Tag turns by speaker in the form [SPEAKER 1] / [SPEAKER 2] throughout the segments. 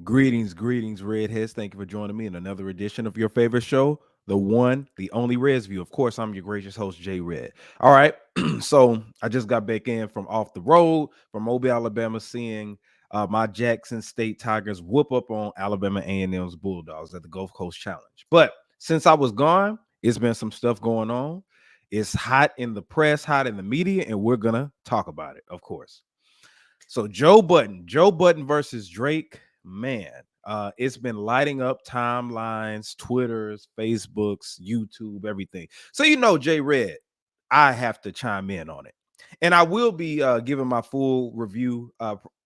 [SPEAKER 1] Greetings, redheads. Thank you for joining me in another edition of your favorite show, the one, the only Reds View. Of course, I'm your gracious host, Jay Red. All right, so I just got back in from off the road from Mobile, Alabama, seeing my Jackson State Tigers whoop up on Alabama A&M's Bulldogs at the Gulf Coast Challenge. But since I was gone, it's been some stuff going on. It's hot in the press, hot in the media, and we're gonna talk about it, of course. So Joe Budden versus Drake. Man, it's been lighting up timelines, Twitters, Facebooks, YouTube, everything. So Jay Red, I have to chime in on it, and I will be giving my full review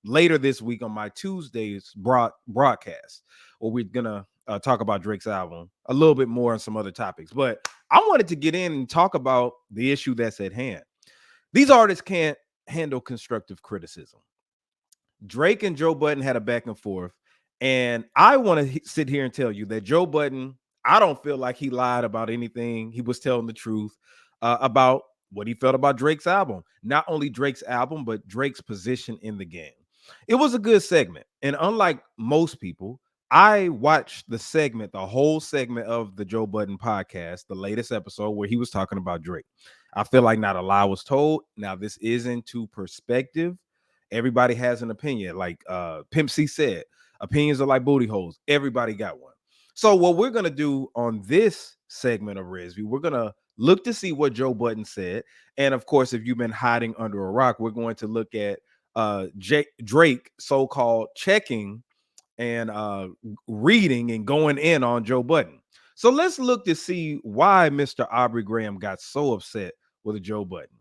[SPEAKER 1] later this week on my Tuesday's broadcast, where we're gonna talk about Drake's album a little bit more and some other topics. But I wanted to get in and talk about the issue that's at hand. These artists can't handle constructive criticism. Drake and Joe Budden had a back and forth, and I want to sit here and tell you that Joe Budden, I don't feel like he lied about anything. He was telling the truth about what he felt about Drake's album. Not only Drake's album, but Drake's position in the game. It was a good segment, and unlike most people, I watched the whole segment of the Joe Budden podcast, the latest episode where he was talking about Drake. I feel like not a lie was told. Now, this is into perspective. Everybody has an opinion. Like Pimp C said, opinions are like booty holes. Everybody got one. So what we're going to do on this segment of Resview, we're going to look to see what Joe Budden said. And of course, if you've been hiding under a rock, we're going to look at Drake so-called checking and reading and going in on Joe Budden. So let's look to see why Mr. Aubrey Graham got so upset with Joe Budden.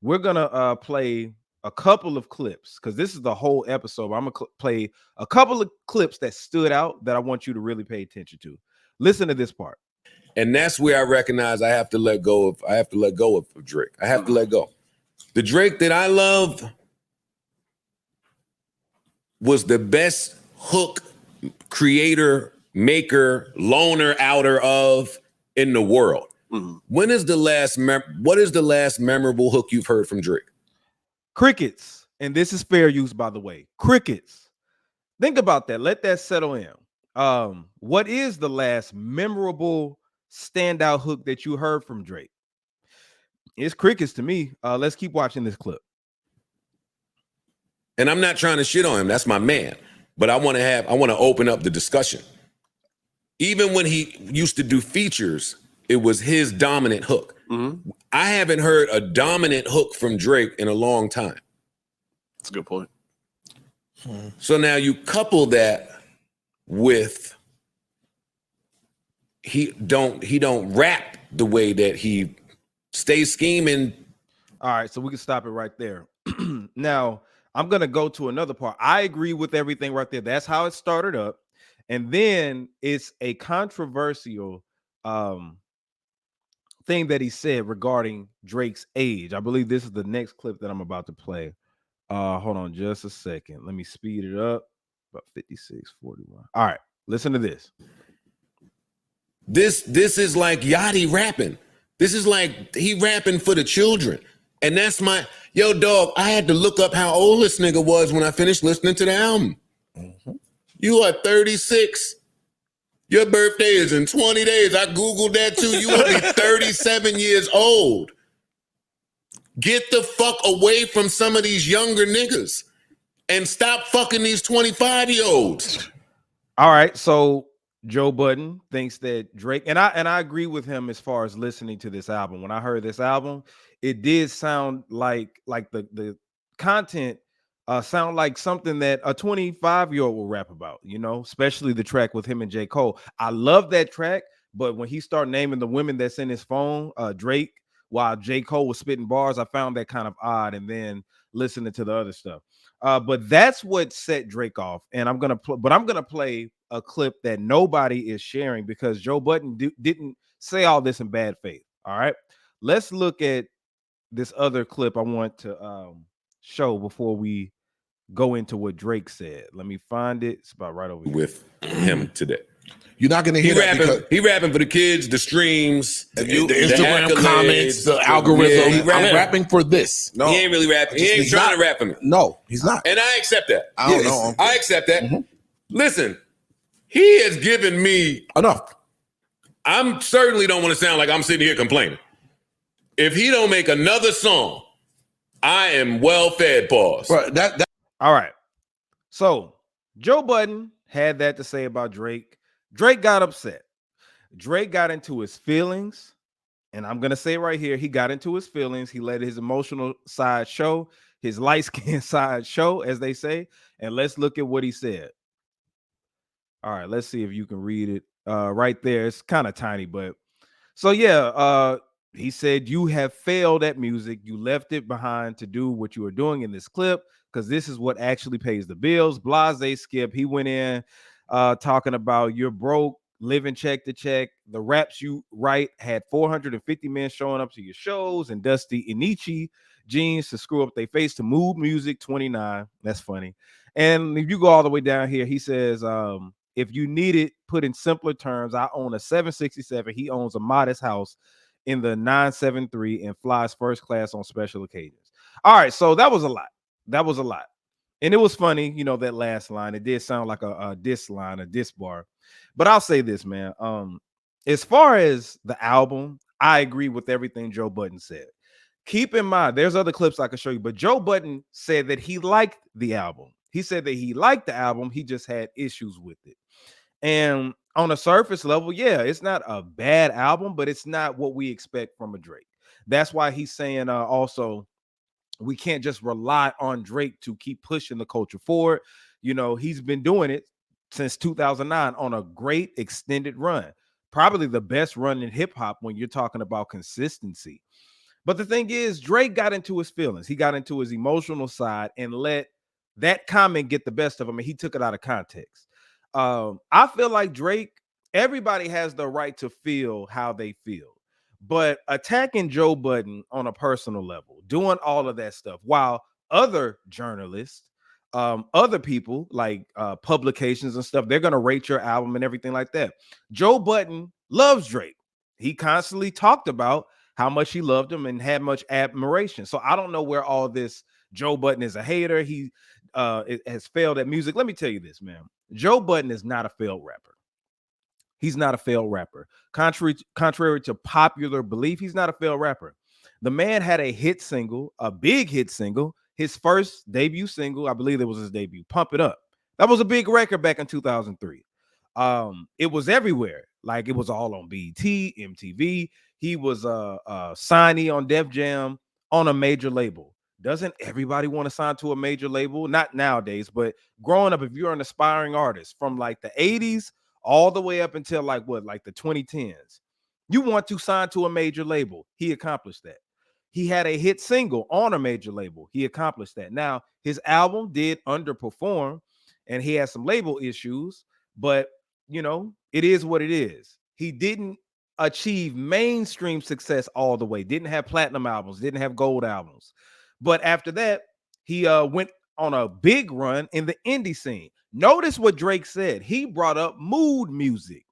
[SPEAKER 1] We're going to play a couple of clips because this is the whole episode. I'm gonna play a couple of clips that stood out that I want you to really pay attention to. Listen to this part.
[SPEAKER 2] And that's where I recognize I have to let go of Drake. I have to let go. The Drake that I loved was the best hook creator, maker, loner outer of in the world. Mm-hmm. What is the last memorable hook you've heard from Drake?
[SPEAKER 1] Crickets, and this is fair use, by the way. Crickets. Think about that. Let that settle in. What is the last memorable standout hook that you heard from Drake? It's crickets to me. Let's keep watching this clip.
[SPEAKER 2] And I'm not trying to shit on him. That's my man. But I want to open up the discussion. Even when he used to do features, it was his dominant hook. Mm-hmm. I haven't heard a dominant hook from Drake in a long time.
[SPEAKER 3] That's a good point.
[SPEAKER 2] So now you couple that with he don't rap the way that he stays scheming.
[SPEAKER 1] All right, so we can stop it right there. Now, I'm going to go to another part. I agree with everything right there. That's how it started up. And then it's a controversial thing that he said regarding Drake's age. I believe this is the next clip that I'm about to play. Hold on just a second. Let me speed it up. About 56:41. All right, listen to this.
[SPEAKER 2] This is like Yachty rapping. This is like he rapping for the children. And that's yo, dog, I had to look up how old this nigga was when I finished listening to the album. Mm-hmm. You are 36. Your birthday is in 20 days. I Googled that too. You will be 37 years old. Get the fuck away from some of these younger niggas and stop fucking these 25-year-olds.
[SPEAKER 1] All right, so Joe Budden thinks that Drake, and I agree with him as far as listening to this album. When I heard this album, it did sound like the content sound like something that a 25-year-old will rap about, especially the track with him and J. Cole. I love that track, but when he started naming the women that's in his phone, Drake, while J. Cole was spitting bars, I found that kind of odd, and then listening to the other stuff. But that's what set Drake off, and I'm gonna play a clip that nobody is sharing because Joe Budden didn't say all this in bad faith. All right, let's look at this other clip I want to show before we go into what Drake said. Let me find it. It's about right over here.
[SPEAKER 2] With him today.
[SPEAKER 4] You're not going to hear
[SPEAKER 2] he rapping for the kids, the streams,
[SPEAKER 4] the Instagram comments, the algorithm.
[SPEAKER 2] Yeah,
[SPEAKER 4] I'm rapping for this.
[SPEAKER 2] No, he ain't really rapping. He ain't trying to rap for me.
[SPEAKER 4] No, he's not.
[SPEAKER 2] And I accept that.
[SPEAKER 4] I don't know.
[SPEAKER 2] I accept that. Mm-hmm. Listen, he has given me
[SPEAKER 4] enough.
[SPEAKER 2] I'm certainly don't want to sound like I'm sitting here complaining. If he don't make another song, I am well fed. Pause.
[SPEAKER 4] Right,
[SPEAKER 1] All right. So Joe Budden had that to say about Drake. Drake got upset. Drake got into his feelings. And I'm going to say it right here. He got into his feelings. He let his emotional side show, his light-skinned side show, as they say. And let's look at what he said. All right, let's see if you can read it right there. It's kind of tiny, but so yeah, he said, you have failed at music. You left it behind to do what you were doing in this clip because this is what actually pays the bills. Blase Skip, he went in talking about you're broke, living check to check. The raps you write had 450 men showing up to your shows and Dusty Inichi jeans to screw up their face to Mood Music 29. That's funny. And if you go all the way down here, he says, if you need it put in simpler terms, I own a 767. He owns a modest house in the 973 and flies first class on special occasions. All right, so that was a lot. That was a lot. And it was funny, you know, that last line. It did sound like a diss line, a diss bar. But I'll say this, man. As far as the album, I agree with everything Joe Budden said. Keep in mind, there's other clips I can show you, but Joe Budden said that he liked the album. He said that he liked the album. He just had issues with it. And on a surface level, yeah, it's not a bad album, but it's not what we expect from a Drake. That's why he's saying also we can't just rely on Drake to keep pushing the culture forward. You know, he's been doing it since 2009 on a great extended run, probably the best run in hip hop when you're talking about consistency. But the thing is, Drake got into his feelings. He got into his emotional side and let that comment get the best of him, and he took it out of context. I feel like Drake, everybody has the right to feel how they feel, but attacking Joe Budden on a personal level, doing all of that stuff, while other journalists, other people like publications and stuff, they're gonna rate your album and everything like that. Joe Budden loves Drake. He constantly talked about how much he loved him and had much admiration. So I don't know where all this Joe Budden is a hater. He has failed at music. Let me tell you this, man. Joe Budden is not a failed rapper. He's not a failed rapper. Contrary to popular belief, he's not a failed rapper. The man had a hit single, a big hit single, his first debut single. I believe it was his debut, Pump It Up. That was a big record back in 2003. It was everywhere. Like it was all on BET, MTV. He was signee on Def Jam on a major label. Doesn't everybody want to sign to a major label? Not nowadays, but growing up, if you're an aspiring artist from like the 80s all the way up until like the 2010s, you want to sign to a major label. He accomplished that. He had a hit single on a major label. He accomplished that. Now, his album did underperform and he had some label issues, but you know, it is what it is. He didn't achieve mainstream success all the way, didn't have platinum albums, didn't have gold albums. But after that, he went on a big run in the indie scene. Notice what Drake said. He brought up mood music.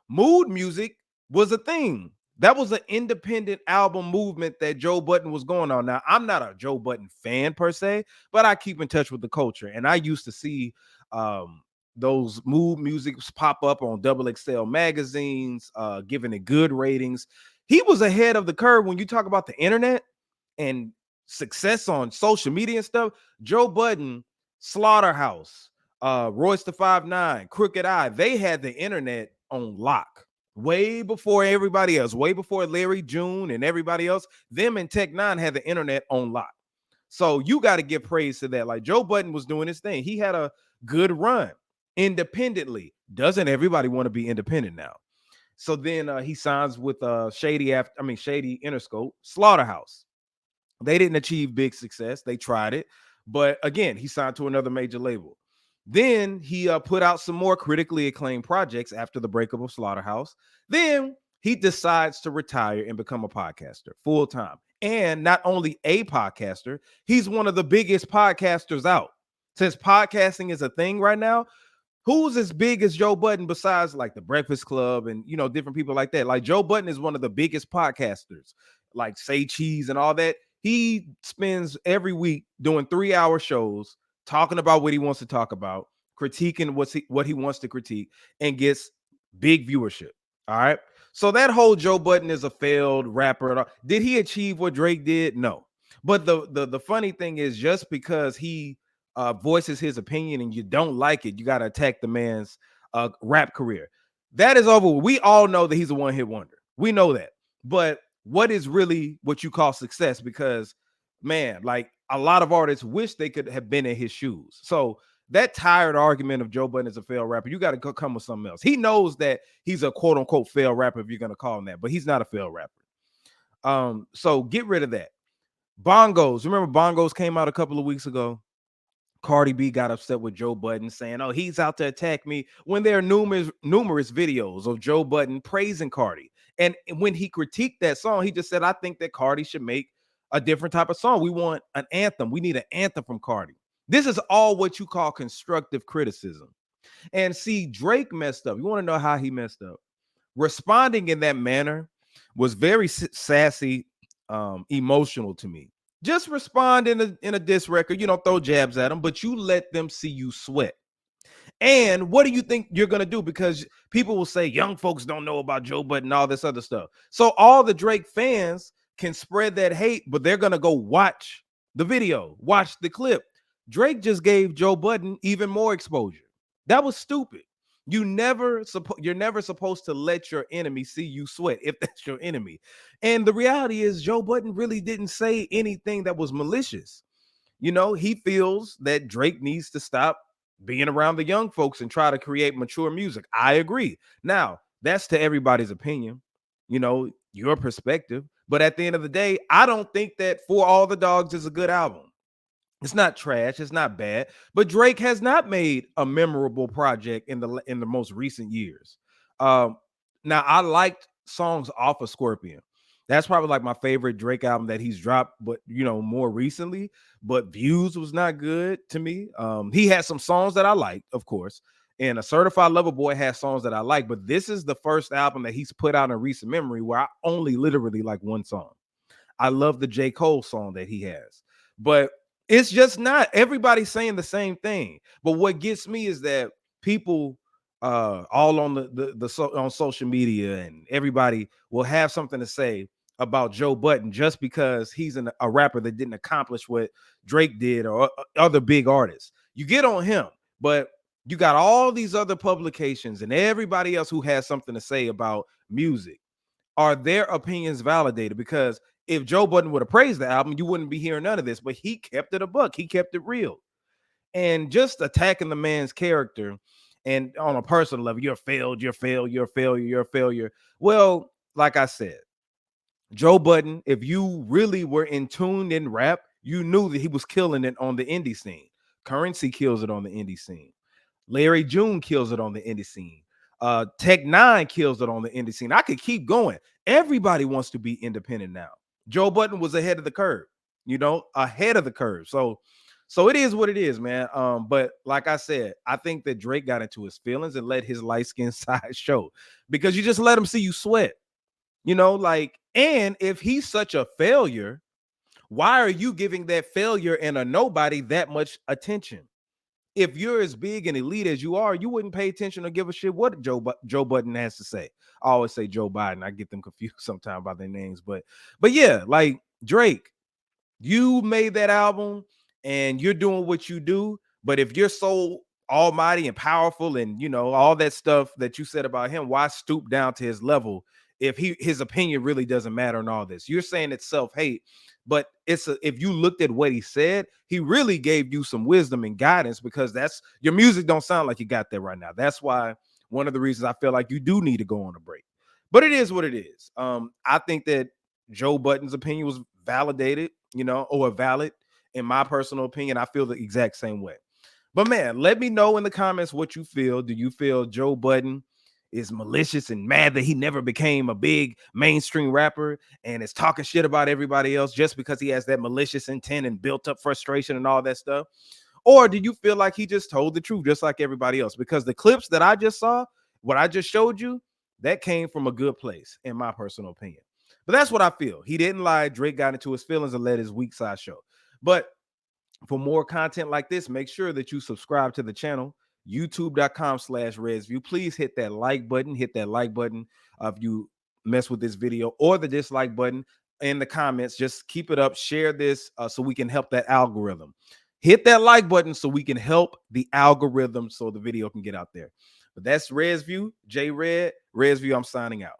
[SPEAKER 1] Mood music was a thing. That was an independent album movement that Joe Budden was going on. Now, I'm not a Joe Budden fan per se, but I keep in touch with the culture. And I used to see those mood musics pop up on XXL magazines, giving it good ratings. He was ahead of the curve when you talk about the internet and success on social media and stuff. Joe Budden, Slaughterhouse, Royce the 5'9", Crooked Eye, they had the internet on lock way before everybody else, way before Larry June and everybody else. Them and Tech Nine had the internet on lock. So you got to give praise to that. Like Joe Budden was doing his thing. He had a good run independently. Doesn't everybody want to be independent now? So then he signs with Shady Interscope, Slaughterhouse. They didn't achieve big success. They tried it, but again, he signed to another major label. Then he put out some more critically acclaimed projects after the breakup of Slaughterhouse. Then he decides to retire and become a podcaster full time. And not only a podcaster, he's one of the biggest podcasters out. Since podcasting is a thing right now, who's as big as Joe Budden besides like the Breakfast Club and, you know, different people like that? Like Joe Budden is one of the biggest podcasters, like Say Cheese and all that. He spends every week doing 3-hour shows talking about what he wants to talk about, critiquing what he wants to critique and gets big viewership. All right. So that whole Joe Budden is a failed rapper. Did he achieve what Drake did? No. But the funny thing is, just because he voices his opinion and you don't like it, you got to attack the man's rap career. That is over. We all know that he's a one-hit wonder. We know that. But what is really what you call success? Because, man, like a lot of artists wish they could have been in his shoes. So that tired argument of Joe Budden is a failed rapper, you got to come with something else. He knows that he's a quote unquote failed rapper, if you're going to call him that, but he's not a failed rapper. So get rid of that. Bongos. Remember Bongos came out a couple of weeks ago? Cardi B got upset with Joe Budden saying, oh, he's out to attack me, when there are numerous videos of Joe Budden praising Cardi. And when he critiqued that song, he just said, I think that Cardi should make a different type of song. We want an anthem. We need an anthem from Cardi. This is all what you call constructive criticism. And see, Drake messed up. You want to know how he messed up? Responding in that manner was very sassy, emotional to me. Just respond in a diss record. You don't throw jabs at them, but you let them see you sweat. And what do you think you're going to do? Because people will say young folks don't know about Joe Budden and all this other stuff. So all the Drake fans can spread that hate, but they're going to go watch the video, watch the clip. Drake just gave Joe Budden even more exposure. That was stupid. You're never supposed to let your enemy see you sweat if that's your enemy. And the reality is Joe Budden really didn't say anything that was malicious. You know, he feels that Drake needs to stop being around the young folks and try to create mature music. I agree. Now, that's to everybody's opinion, you know, your perspective. But at the end of the day, I don't think that For All the Dogs is a good album. It's not trash. It's not bad. But Drake has not made a memorable project in the most recent years. Now, I liked songs off of Scorpion. That's probably like my favorite Drake album that he's dropped, but you know, more recently. But Views was not good to me. He had some songs that I liked, of course, and A Certified Lover Boy has songs that I like. But this is the first album that he's put out in recent memory where I only literally like one song. I love the J. Cole song that he has, but it's just not everybody saying the same thing. But what gets me is that people all on on social media and everybody will have something to say about Joe Budden just because he's a rapper that didn't accomplish what Drake did or other big artists. You get on him, but you got all these other publications and everybody else who has something to say about music. Are their opinions validated? Because if Joe Budden would have praised the album, you wouldn't be hearing none of this, but he kept it a buck. He kept it real. And just attacking the man's character and on a personal level, you're failed, you're failed, you're a failure, you're a failure. Well, like I said, Joe Budden, if you really were in tune in rap, you knew that he was killing it on the indie scene. Currency kills it on the indie scene. Larry June kills it on the indie scene. Tech Nine kills it on the indie scene. I could keep going. Everybody wants to be independent now. Joe Budden was ahead of the curve, you know, ahead of the curve. So it is what it is, man. But like I said, I think that Drake got into his feelings and let his light skin side show because you just let him see you sweat, you know, like, and if he's such a failure, why are you giving that failure and a nobody that much attention? If you're as big and elite as you are, you wouldn't pay attention or give a shit what Joe Budden has to say. I always say Joe Biden. I get them confused sometimes by their names, but yeah, like Drake, you made that album and you're doing what you do. But if you're so almighty and powerful and you know all that stuff that you said about him, why stoop down to his level if his opinion really doesn't matter and all this? You're saying it's self-hate. But if you looked at what he said, he really gave you some wisdom and guidance because that's your music don't sound like you got that right now. That's why one of the reasons I feel like you do need to go on a break. But it is what it is. I think that Joe Budden's opinion was validated, you know, or valid. In my personal opinion, I feel the exact same way. But man, let me know in the comments what you feel. Do you feel Joe Budden is malicious and mad that he never became a big mainstream rapper and is talking shit about everybody else just because he has that malicious intent and built up frustration and all that stuff? Or do you feel like he just told the truth just like everybody else? Because the clips that I just saw, what I just showed you, that came from a good place, in my personal opinion. But that's what I feel. He didn't lie. Drake got into his feelings and let his weak side show. But for more content like this, make sure that you subscribe to the channel. youtube.com/ResView. Please hit that like button. Hit that like button if you mess with this video, or the dislike button in the comments. Just keep it up. Share this so we can help that algorithm. Hit that like button so we can help the algorithm so the video can get out there. But that's ResView, J Red. ResView, I'm signing out.